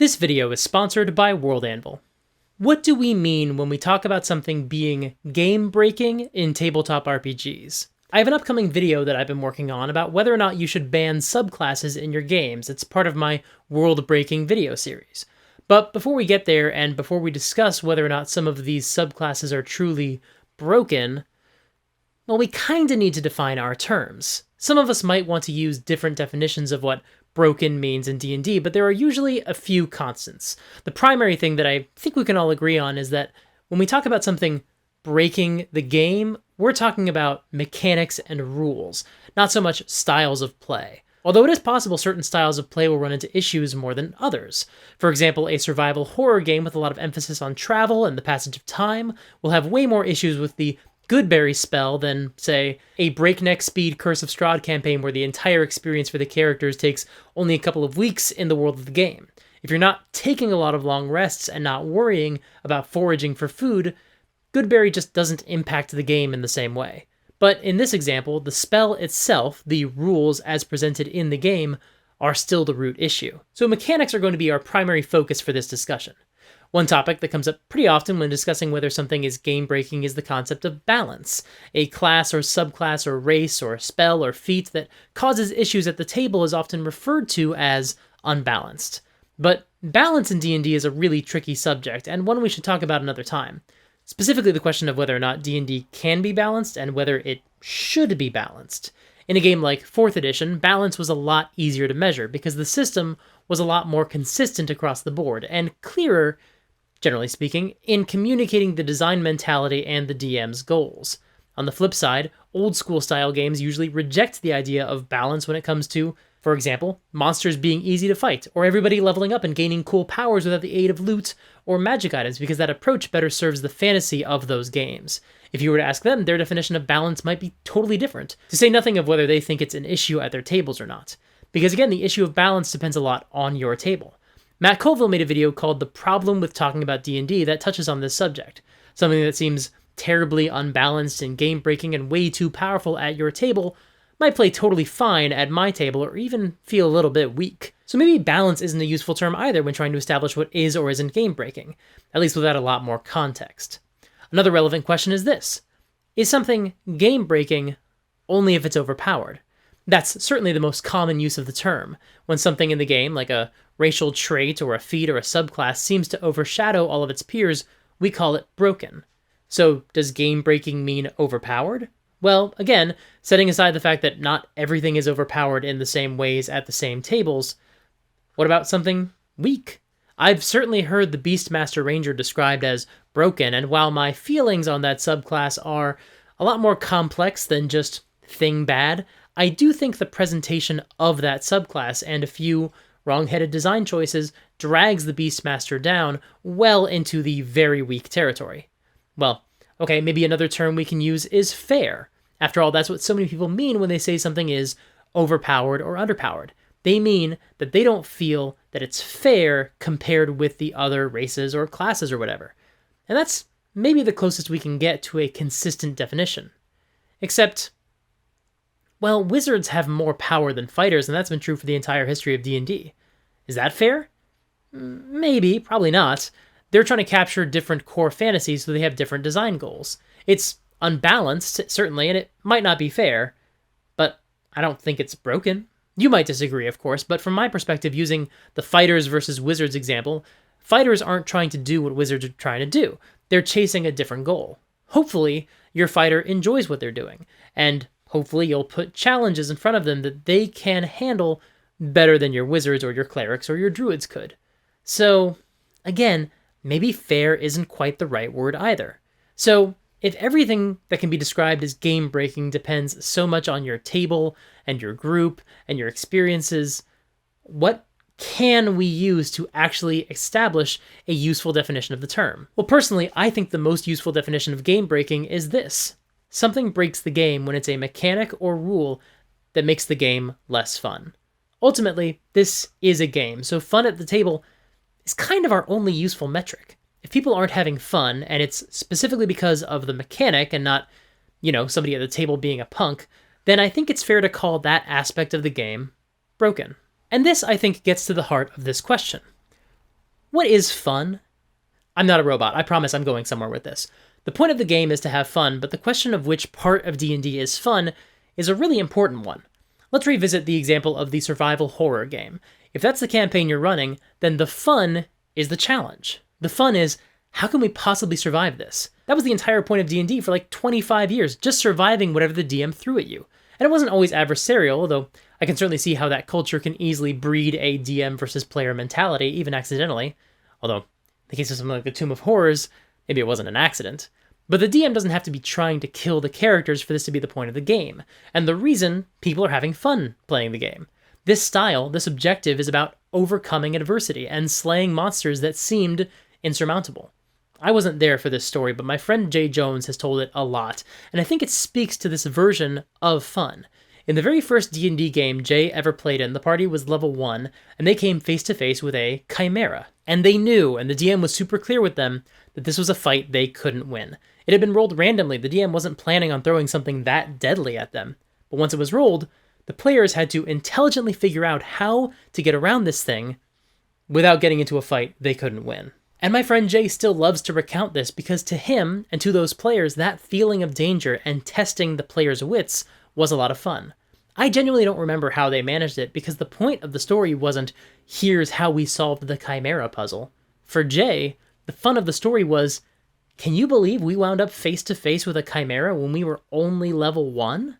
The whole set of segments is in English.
This video is sponsored by World Anvil. What do we mean when we talk about something being game-breaking in tabletop RPGs? I have an upcoming video that I've been working on about whether or not you should ban subclasses in your games. It's part of my Worldbreaking video series. But before we get there, and before we discuss whether or not some of these subclasses are truly broken, well, we kinda need to define our terms. Some of us might want to use different definitions of what broken means in D&D, but there are usually a few constants. The primary thing that I think we can all agree on is that when we talk about something breaking the game, we're talking about mechanics and rules, not so much styles of play. Although it is possible certain styles of play will run into issues more than others. For example, a survival horror game with a lot of emphasis on travel and the passage of time will have way more issues with the Goodberry spell than, say, a breakneck speed Curse of Strahd campaign where the entire experience for the characters takes only a couple of weeks in the world of the game. If you're not taking a lot of long rests and not worrying about foraging for food, Goodberry just doesn't impact the game in the same way. But in this example, the spell itself, the rules as presented in the game, are still the root issue. So mechanics are going to be our primary focus for this discussion. One topic that comes up pretty often when discussing whether something is game-breaking is the concept of balance. A class or subclass or race or spell or feat that causes issues at the table is often referred to as unbalanced. But balance in D&D is a really tricky subject, and one we should talk about another time. Specifically the question of whether or not D&D can be balanced and whether it should be balanced. In a game like 4th edition, balance was a lot easier to measure because the system was a lot more consistent across the board and clearer, generally speaking, in communicating the design mentality and the DM's goals. On the flip side, old school style games usually reject the idea of balance when it comes to, for example, monsters being easy to fight, or everybody leveling up and gaining cool powers without the aid of loot or magic items, because that approach better serves the fantasy of those games. If you were to ask them, their definition of balance might be totally different, to say nothing of whether they think it's an issue at their tables or not. Because again, the issue of balance depends a lot on your table. Matt Colville made a video called The Problem with Talking About D&D that touches on this subject. Something that seems terribly unbalanced and game-breaking and way too powerful at your table might play totally fine at my table or even feel a little bit weak. So maybe balance isn't a useful term either when trying to establish what is or isn't game-breaking, at least without a lot more context. Another relevant question is this: is something game-breaking only if it's overpowered? That's certainly the most common use of the term. When something in the game, like a racial trait or a feat or a subclass, seems to overshadow all of its peers, we call it broken. So does game-breaking mean overpowered? Well, again, setting aside the fact that not everything is overpowered in the same ways at the same tables, what about something weak? I've certainly heard the Beastmaster Ranger described as broken, and while my feelings on that subclass are a lot more complex than just thing bad, I do think the presentation of that subclass and a few wrong-headed design choices drags the Beastmaster down well into the very weak territory. Well, okay, maybe another term we can use is fair. After all, that's what so many people mean when they say something is overpowered or underpowered. They mean that they don't feel that it's fair compared with the other races or classes or whatever. And that's maybe the closest we can get to a consistent definition. Except, well, wizards have more power than fighters, and that's been true for the entire history of D&D. Is that fair? Maybe, probably not. They're trying to capture different core fantasies, so they have different design goals. It's unbalanced, certainly, and it might not be fair, but I don't think it's broken. You might disagree, of course, but from my perspective, using the fighters versus wizards example, fighters aren't trying to do what wizards are trying to do. They're chasing a different goal. Hopefully, your fighter enjoys what they're doing, and hopefully you'll put challenges in front of them that they can handle better than your wizards or your clerics or your druids could. So, again, maybe fair isn't quite the right word either. So, if everything that can be described as game-breaking depends so much on your table and your group and your experiences, what can we use to actually establish a useful definition of the term? Well, personally, I think the most useful definition of game-breaking is this: something breaks the game when it's a mechanic or rule that makes the game less fun. Ultimately, this is a game, so fun at the table is kind of our only useful metric. If people aren't having fun, and it's specifically because of the mechanic and not, somebody at the table being a punk, then I think it's fair to call that aspect of the game broken. And this, I think, gets to the heart of this question. What is fun? I'm not a robot. I promise I'm going somewhere with this. The point of the game is to have fun, but the question of which part of D&D is fun is a really important one. Let's revisit the example of the survival horror game. If that's the campaign you're running, then the fun is the challenge. The fun is, how can we possibly survive this? That was the entire point of D&D for like 25 years, just surviving whatever the DM threw at you. And it wasn't always adversarial, although I can certainly see how that culture can easily breed a DM versus player mentality, even accidentally. Although, in the case of something like the Tomb of Horrors, maybe it wasn't an accident. But the DM doesn't have to be trying to kill the characters for this to be the point of the game, and the reason people are having fun playing the game. This style, this objective, is about overcoming adversity and slaying monsters that seemed insurmountable. I wasn't there for this story, but my friend Jay Jones has told it a lot, and I think it speaks to this version of fun. In the very first D&D game Jay ever played in, the party was level 1, and they came face to face with a chimera. And they knew, and the DM was super clear with them, that this was a fight they couldn't win. It had been rolled randomly. The DM wasn't planning on throwing something that deadly at them. But once it was rolled, the players had to intelligently figure out how to get around this thing without getting into a fight they couldn't win. And my friend Jay still loves to recount this because to him and to those players, that feeling of danger and testing the players' wits was a lot of fun. I genuinely don't remember how they managed it because the point of the story wasn't, here's how we solved the chimera puzzle. For Jay, the fun of the story was, can you believe we wound up face to face with a chimera when we were only level 1?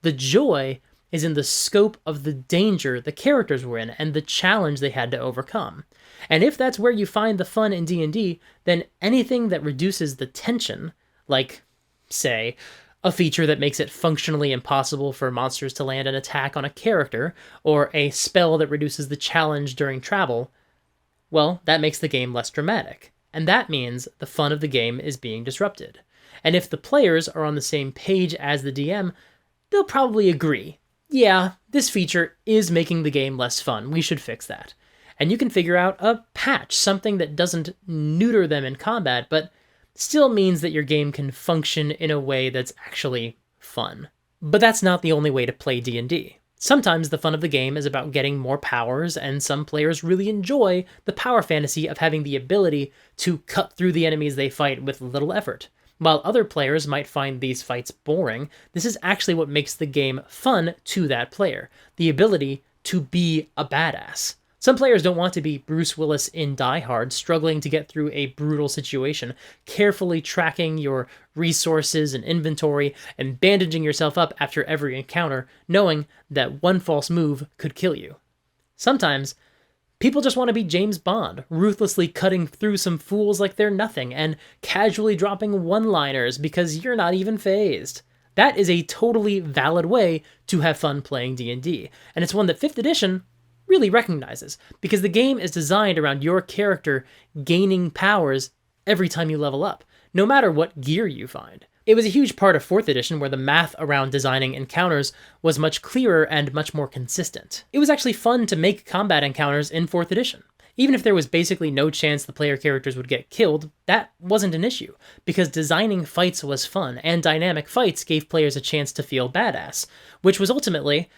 The joy is in the scope of the danger the characters were in and the challenge they had to overcome. And if that's where you find the fun in D&D, then anything that reduces the tension, like, say, a feature that makes it functionally impossible for monsters to land an attack on a character, or a spell that reduces the challenge during travel, well, that makes the game less dramatic. And that means the fun of the game is being disrupted. And if the players are on the same page as the DM, they'll probably agree, yeah, this feature is making the game less fun, we should fix that. And you can figure out a patch, something that doesn't neuter them in combat, but still means that your game can function in a way that's actually fun. But that's not the only way to play D&D. Sometimes the fun of the game is about getting more powers, and some players really enjoy the power fantasy of having the ability to cut through the enemies they fight with little effort. While other players might find these fights boring, this is actually what makes the game fun to that player, the ability to be a badass. Some players don't want to be Bruce Willis in Die Hard, struggling to get through a brutal situation, carefully tracking your resources and inventory, and bandaging yourself up after every encounter, knowing that one false move could kill you. Sometimes, people just want to be James Bond, ruthlessly cutting through some fools like they're nothing, and casually dropping one-liners because you're not even fazed. That is a totally valid way to have fun playing D&D, and it's one that 5th edition really recognizes, because the game is designed around your character gaining powers every time you level up, no matter what gear you find. It was a huge part of 4th edition where the math around designing encounters was much clearer and much more consistent. It was actually fun to make combat encounters in 4th edition. Even if there was basically no chance the player characters would get killed, that wasn't an issue, because designing fights was fun, and dynamic fights gave players a chance to feel badass, which was ultimately,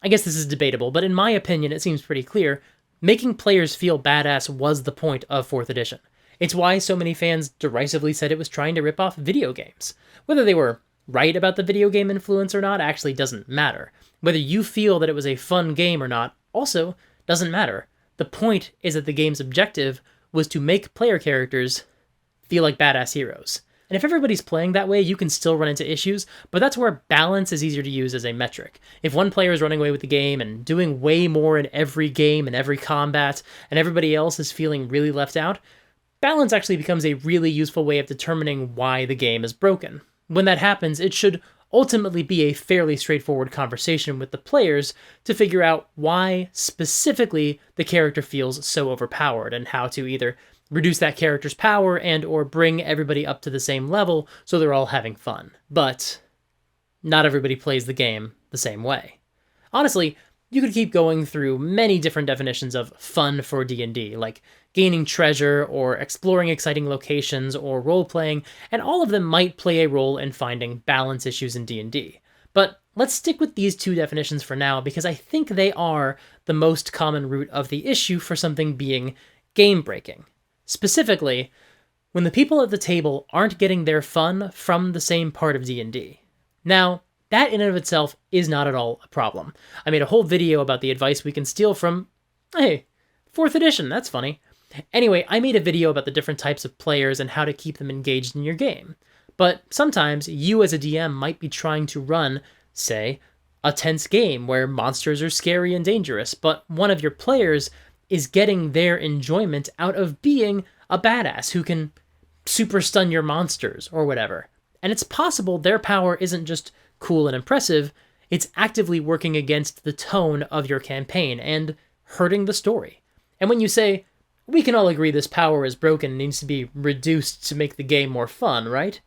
I guess this is debatable, but in my opinion, it seems pretty clear, making players feel badass was the point of 4th edition. It's why so many fans derisively said it was trying to rip off video games. Whether they were right about the video game influence or not actually doesn't matter. Whether you feel that it was a fun game or not also doesn't matter. The point is that the game's objective was to make player characters feel like badass heroes. And if everybody's playing that way, you can still run into issues, but that's where balance is easier to use as a metric. If one player is running away with the game and doing way more in every game and every combat, and everybody else is feeling really left out, balance actually becomes a really useful way of determining why the game is broken. When that happens, it should ultimately be a fairly straightforward conversation with the players to figure out why specifically the character feels so overpowered, and how to either reduce that character's power and or bring everybody up to the same level so they're all having fun. But not everybody plays the game the same way. Honestly, you could keep going through many different definitions of fun for D&D, like gaining treasure or exploring exciting locations or role-playing, and all of them might play a role in finding balance issues in D&D. But let's stick with these 2 definitions for now because I think they are the most common root of the issue for something being game breaking. Specifically, when the people at the table aren't getting their fun from the same part of D&D. Now, that in and of itself is not at all a problem. I made a whole video about the advice we can steal from, hey, 4th edition, that's funny. Anyway, I made a video about the different types of players and how to keep them engaged in your game. But sometimes you as a DM might be trying to run, say, a tense game where monsters are scary and dangerous, but one of your players is getting their enjoyment out of being a badass who can super stun your monsters or whatever. And it's possible their power isn't just cool and impressive, it's actively working against the tone of your campaign and hurting the story. And when you say, we can all agree this power is broken and needs to be reduced to make the game more fun, right?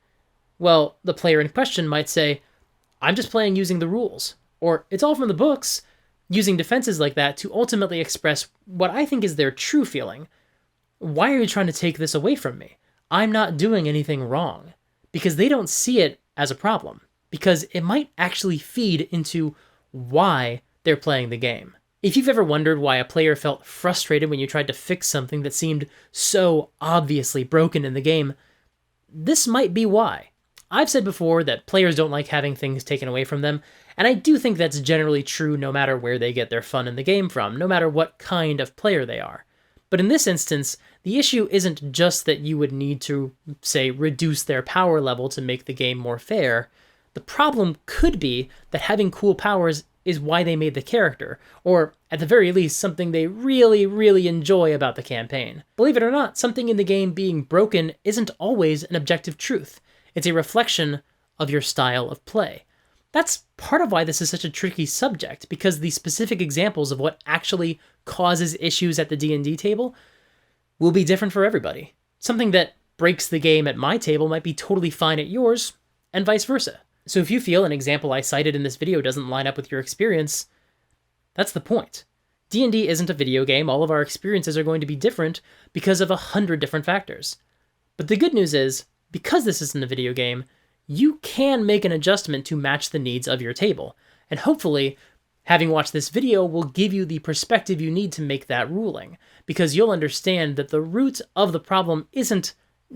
Well, the player in question might say, I'm just playing using the rules, or it's all from the books, using defenses like that to ultimately express what I think is their true feeling. Why are you trying to take this away from me? I'm not doing anything wrong. Because they don't see it as a problem. Because it might actually feed into why they're playing the game. If you've ever wondered why a player felt frustrated when you tried to fix something that seemed so obviously broken in the game, this might be why. I've said before that players don't like having things taken away from them, and I do think that's generally true no matter where they get their fun in the game from, no matter what kind of player they are. But in this instance, the issue isn't just that you would need to, say, reduce their power level to make the game more fair. The problem could be that having cool powers is why they made the character, or at the very least, something they really, really enjoy about the campaign. Believe it or not, something in the game being broken isn't always an objective truth. It's a reflection of your style of play. That's part of why this is such a tricky subject, because the specific examples of what actually causes issues at the D&D table will be different for everybody. Something that breaks the game at my table might be totally fine at yours, and vice versa. So if you feel an example I cited in this video doesn't line up with your experience, that's the point. D&D isn't a video game. All of our experiences are going to be different because of 100 different factors. But the good news is, because this isn't a video game, you can make an adjustment to match the needs of your table. And hopefully, having watched this video will give you the perspective you need to make that ruling, because you'll understand that the root of the problem isn't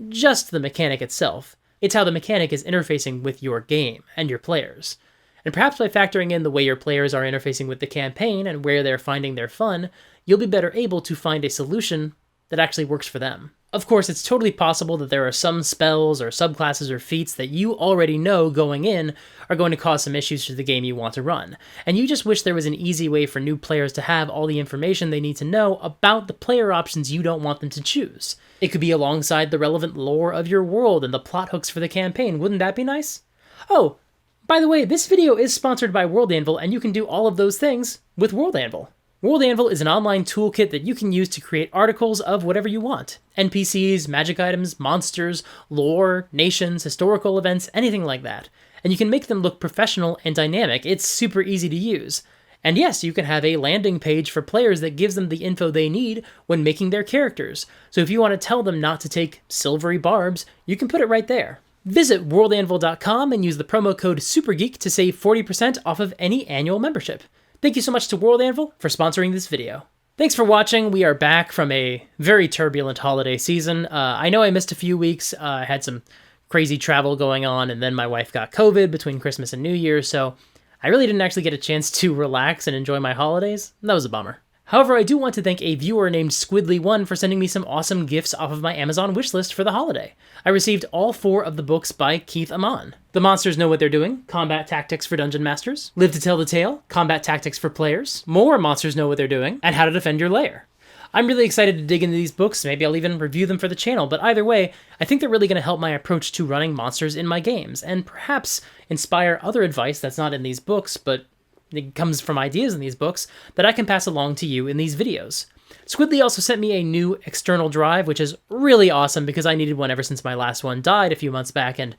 just the mechanic itself. It's how the mechanic is interfacing with your game and your players. And perhaps by factoring in the way your players are interfacing with the campaign and where they're finding their fun, you'll be better able to find a solution that actually works for them. Of course, it's totally possible that there are some spells or subclasses or feats that you already know going in are going to cause some issues to the game you want to run, and you just wish there was an easy way for new players to have all the information they need to know about the player options you don't want them to choose. It could be alongside the relevant lore of your world and the plot hooks for the campaign. Wouldn't that be nice? Oh, by the way, this video is sponsored by World Anvil, and you can do all of those things with World Anvil. World Anvil is an online toolkit that you can use to create articles of whatever you want. NPCs, magic items, monsters, lore, nations, historical events, anything like that. And you can make them look professional and dynamic. It's super easy to use. And yes, you can have a landing page for players that gives them the info they need when making their characters. So if you want to tell them not to take silvery barbs, you can put it right there. Visit worldanvil.com and use the promo code SUPERGEEK to save 40% off of any annual membership. Thank you so much to World Anvil for sponsoring this video. Thanks for watching. We are back from a very turbulent holiday season. I know I missed a few weeks. I had some crazy travel going on, and then my wife got COVID between Christmas and New Year, so I really didn't actually get a chance to relax and enjoy my holidays. That was a bummer. However, I do want to thank a viewer named Squidly1 for sending me some awesome gifts off of my Amazon wishlist for the holiday. I received all 4 of the books by Keith Amon. The Monsters Know What They're Doing, Combat Tactics for Dungeon Masters, Live to Tell the Tale, Combat Tactics for Players, More Monsters Know What They're Doing, and How to Defend Your Lair. I'm really excited to dig into these books. Maybe I'll even review them for the channel, but either way, I think they're really going to help my approach to running monsters in my games, and perhaps inspire other advice that's not in these books, but it comes from ideas in these books that I can pass along to you in these videos. Squidly also sent me a new external drive, which is really awesome because I needed one ever since my last one died a few months back and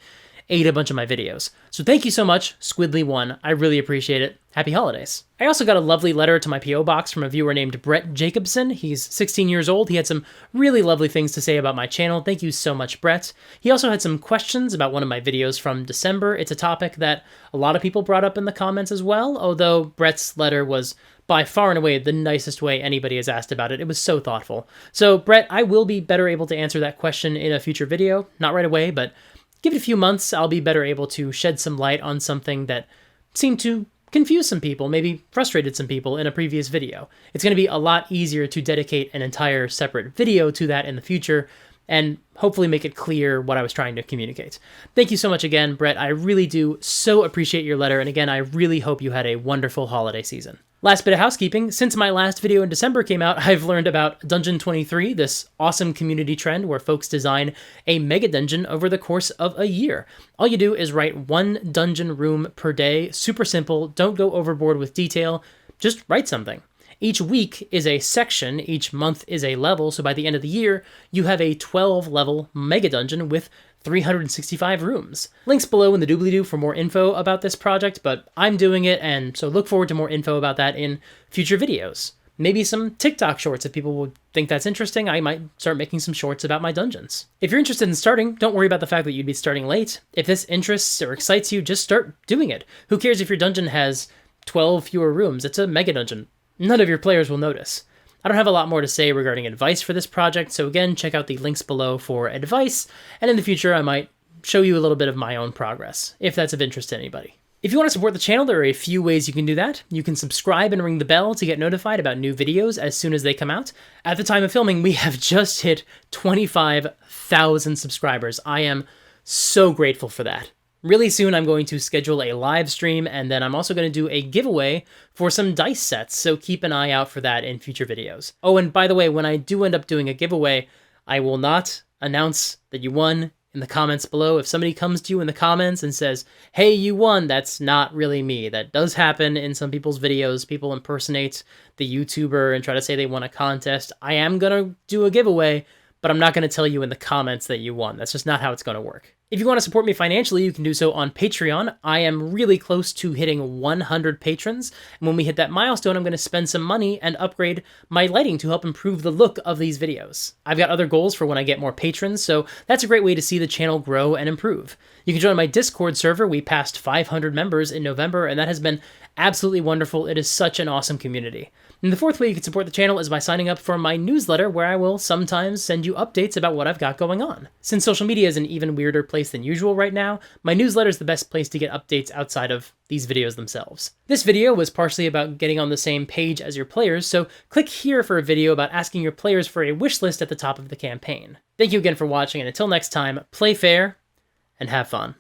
ate a bunch of my videos. So thank you so much, Squidly1. I really appreciate it. Happy holidays. I also got a lovely letter to my P.O. box from a viewer named Brett Jacobson. He's 16 years old. He had some really lovely things to say about my channel. Thank you so much, Brett. He also had some questions about one of my videos from December. It's a topic that a lot of people brought up in the comments as well, although Brett's letter was by far and away the nicest way anybody has asked about it. It was so thoughtful. So, Brett, I will be better able to answer that question in a future video. Not right away, but give it a few months, I'll be better able to shed some light on something that seemed to confuse some people, maybe frustrated some people in a previous video. It's going to be a lot easier to dedicate an entire separate video to that in the future, and hopefully make it clear what I was trying to communicate. Thank you so much again, Brett. I really do so appreciate your letter, and again, I really hope you had a wonderful holiday season. Last bit of housekeeping, since my last video in December came out, I've learned about Dungeon 23, this awesome community trend where folks design a Megadungeon over the course of a year. All you do is write one dungeon room per day, super simple, don't go overboard with detail, just write something. Each week is a section, each month is a level, so by the end of the year, you have a 12-level Megadungeon with 365 rooms. Links below in the doobly-doo for more info about this project, but I'm doing it, and so look forward to more info about that in future videos. Maybe some TikTok shorts if people would think that's interesting. I might start making some shorts about my dungeons. If you're interested in starting, don't worry about the fact that you'd be starting late. If this interests or excites you, just start doing it. Who cares if your dungeon has 12 fewer rooms? It's a Megadungeon. None of your players will notice. I don't have a lot more to say regarding advice for this project, so again, check out the links below for advice, and in the future I might show you a little bit of my own progress, if that's of interest to anybody. If you want to support the channel, there are a few ways you can do that. You can subscribe and ring the bell to get notified about new videos as soon as they come out. At the time of filming, we have just hit 25,000 subscribers. I am so grateful for that. Really soon, I'm going to schedule a live stream, and then I'm also going to do a giveaway for some dice sets, so keep an eye out for that in future videos. Oh, and by the way, when I do end up doing a giveaway, I will not announce that you won in the comments below. If somebody comes to you in the comments and says, hey, you won, that's not really me. That does happen in some people's videos. People impersonate the YouTuber and try to say they won a contest. I am going to do a giveaway, but I'm not going to tell you in the comments that you won. That's just not how it's going to work. If you want to support me financially, you can do so on Patreon. I am really close to hitting 100 patrons, and when we hit that milestone, I'm going to spend some money and upgrade my lighting to help improve the look of these videos. I've got other goals for when I get more patrons, so that's a great way to see the channel grow and improve. You can join my Discord server. We passed 500 members in November, and that has been absolutely wonderful. It is such an awesome community. And the fourth way you can support the channel is by signing up for my newsletter, where I will sometimes send you updates about what I've got going on. Since social media is an even weirder place than usual right now, my newsletter is the best place to get updates outside of these videos themselves. This video was partially about getting on the same page as your players, so click here for a video about asking your players for a wish list at the top of the campaign. Thank you again for watching, and until next time, play fair and have fun.